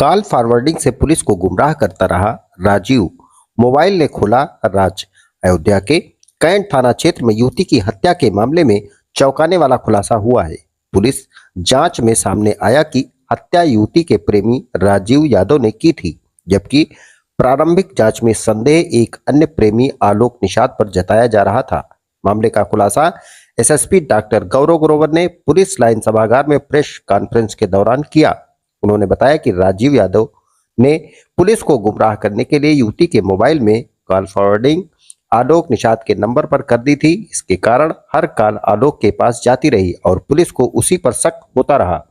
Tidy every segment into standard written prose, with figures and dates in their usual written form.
Call forwarding से police को गुमराह करता रहा राजीव, मोबाइल ने खोला राज। अयोध्या के कैंट थाना क्षेत्र में युवती की हत्या के मामले में चौंकाने वाला खुलासा हुआ है। पुलिस जांच में सामने आया कि हत्या युवती के प्रेमी राजीव यादव ने की थी, जबकि प्रारंभिक जांच में संदेह एक अन्य प्रेमी आलोक निषाद पर जताया जा रहा था। मामले का खुलासा एसएसपी डॉक्टर गौरव ग्रोवर ने पुलिस लाइन सभागार में प्रेस कॉन्फ्रेंस के दौरान किया। उन्होंने बताया कि राजीव यादव ने पुलिस को गुमराह करने के लिए युवती के मोबाइल में कॉल फॉरवर्डिंग आलोक निषाद के नंबर पर कर दी थी। इसके कारण हर कॉल आलोक के पास जाती रही और पुलिस को उसी पर शक होता रहा।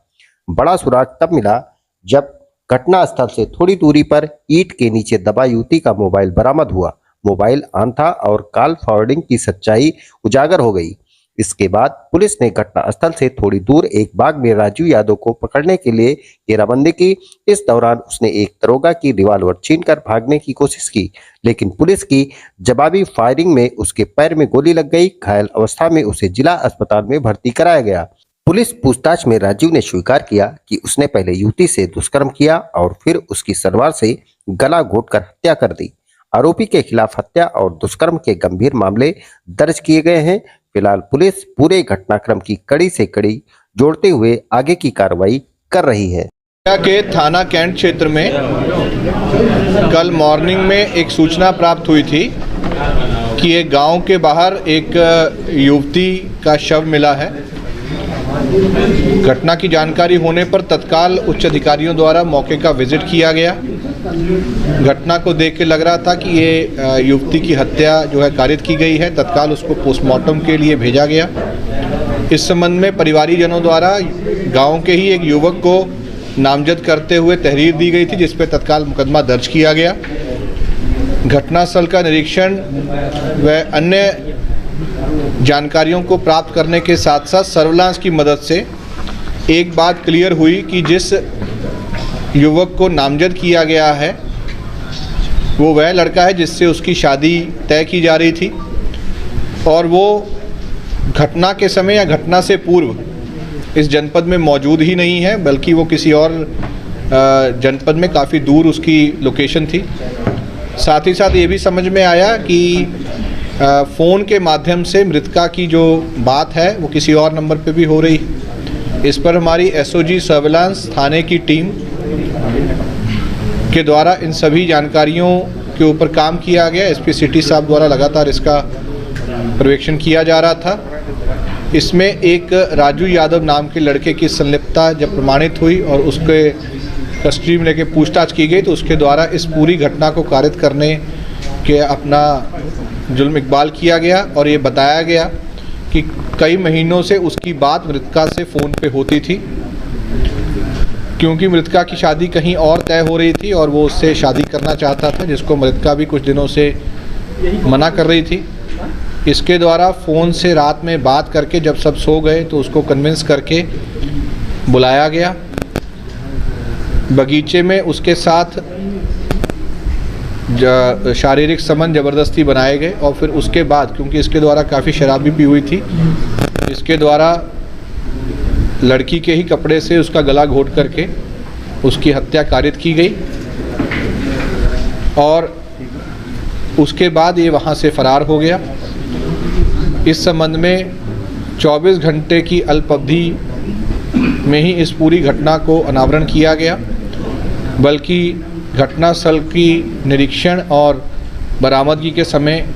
बड़ा सुराग तब मिला जब घटना स्थल से थोड़ी दूरी पर ईंट के नीचे दबा युवती का मोबाइल बरामद हुआ। मोबाइल ऑन था और कॉल फॉरवर्डिंग की सच्चाई उजागर हो गई। इसके बाद पुलिस ने घटनास्थल से थोड़ी दूर एक बाग में राजीव यादव को पकड़ने के लिए घेराबंदी की। इस दौरान उसने एक दरोगा की रिवॉल्वर छीनकर भागने की कोशिश की, लेकिन पुलिस की जवाबी फायरिंग में उसके पैर में गोली लग गई। घायल अवस्था में उसे जिला अस्पताल में भर्ती कराया गया। पुलिस पूछताछ में राजीव ने स्वीकार किया कि उसने पहले युवती से दुष्कर्म किया और फिर उसकी सलवार से गला घोंटकर हत्या कर दी। आरोपी के खिलाफ हत्या और दुष्कर्म के गंभीर मामले दर्ज किए गए हैं। फिलहाल पुलिस पूरे घटनाक्रम की कड़ी से कड़ी जोड़ते हुए आगे की कार्रवाई कर रही है। के थाना कैंट क्षेत्र में कल मॉर्निंग में एक सूचना प्राप्त हुई थी कि एक गांव के बाहर एक युवती का शव मिला है। घटना की जानकारी होने पर तत्काल उच्च अधिकारियों द्वारा मौके का विजिट किया गया। घटना को देख के लग रहा था कि ये युवती की हत्या जो है कारित की गई है। तत्काल उसको पोस्टमार्टम के लिए भेजा गया। इस संबंध में परिवारीजनों द्वारा गांव के ही एक युवक को नामजद करते हुए तहरीर दी गई थी, जिस पर तत्काल मुकदमा दर्ज किया गया। घटनास्थल का निरीक्षण व अन्य जानकारियों को प्राप्त करने के साथ साथ सर्विलांस की मदद से एक बात क्लियर हुई कि जिस युवक को नामजद किया गया है वो वह लड़का है जिससे उसकी शादी तय की जा रही थी और वो घटना के समय या घटना से पूर्व इस जनपद में मौजूद ही नहीं है, बल्कि वो किसी और जनपद में काफ़ी दूर उसकी लोकेशन थी। साथ ही साथ ये भी समझ में आया कि फ़ोन के माध्यम से मृतका की जो बात है वो किसी और नंबर पे भी हो रही है। इस पर हमारी एसओजी सर्विलांस थाने की टीम के द्वारा इन सभी जानकारियों के ऊपर काम किया गया। एसपी सिटी साहब द्वारा लगातार इसका पर्यवेक्षण किया जा रहा था। इसमें एक राजू यादव नाम के लड़के की संलिप्तता जब प्रमाणित हुई और उसके कस्टडी में लेके पूछताछ की गई तो उसके द्वारा इस पूरी घटना को कारित करने के अपना जुल्म इकबाल किया गया और ये बताया गया कि कई महीनों से उसकी बात मृतका से फ़ोन पे होती थी, क्योंकि मृतका की शादी कहीं और तय हो रही थी और वो उससे शादी करना चाहता था, जिसको मृतका भी कुछ दिनों से मना कर रही थी। इसके द्वारा फ़ोन से रात में बात करके जब सब सो गए तो उसको कन्विंस करके बुलाया गया। बगीचे में उसके साथ शारीरिक संबंध ज़बरदस्ती बनाए गए और फिर उसके बाद, क्योंकि इसके द्वारा काफ़ी शराब भी पी हुई थी, इसके द्वारा लड़की के ही कपड़े से उसका गला घोंट करके उसकी हत्या कारित की गई और उसके बाद ये वहाँ से फरार हो गया। इस संबंध में 24 घंटे की अल्प अवधि में ही इस पूरी घटना को अनावरण किया गया, बल्कि घटनास्थल की निरीक्षण और बरामदगी के समय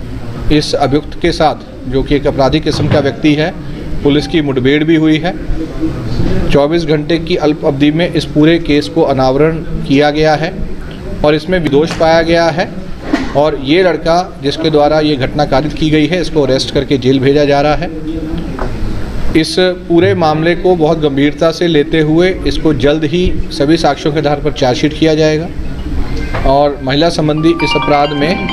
इस अभियुक्त के साथ, जो कि एक अपराधी किस्म का व्यक्ति है, पुलिस की मुठभेड़ भी हुई है। 24 घंटे की अल्प अवधि में इस पूरे केस को अनावरण किया गया है और इसमें विदोष पाया गया है और ये लड़का जिसके द्वारा ये घटना कारित की गई है, इसको अरेस्ट करके जेल भेजा जा रहा है। इस पूरे मामले को बहुत गंभीरता से लेते हुए इसको जल्द ही सभी साक्ष्यों के आधार पर चार्जशीट किया जाएगा और महिला संबंधी इस अपराध में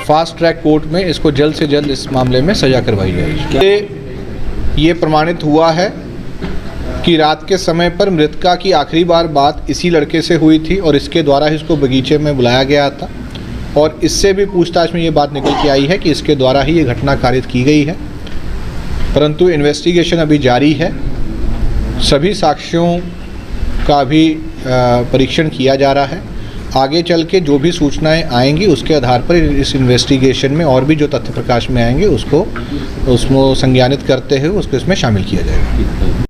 फास्ट ट्रैक कोर्ट में इसको जल्द से जल्द इस मामले में सजा करवाई जाएगी। ये प्रमाणित हुआ है कि रात के समय पर मृतका की आखिरी बार बात इसी लड़के से हुई थी और इसके द्वारा ही इसको बगीचे में बुलाया गया था और इससे भी पूछताछ में ये बात निकल के आई है कि इसके द्वारा ही ये घटना कारित की गई है। परंतु इन्वेस्टिगेशन अभी जारी है। सभी साक्ष्यों का भी परीक्षण किया जा रहा है। आगे चल के जो भी सूचनाएं आएंगी उसके आधार पर इस इन्वेस्टिगेशन में और भी जो तथ्य प्रकाश में आएंगे उसको संज्ञानित करते हुए उसको इसमें शामिल किया जाएगा।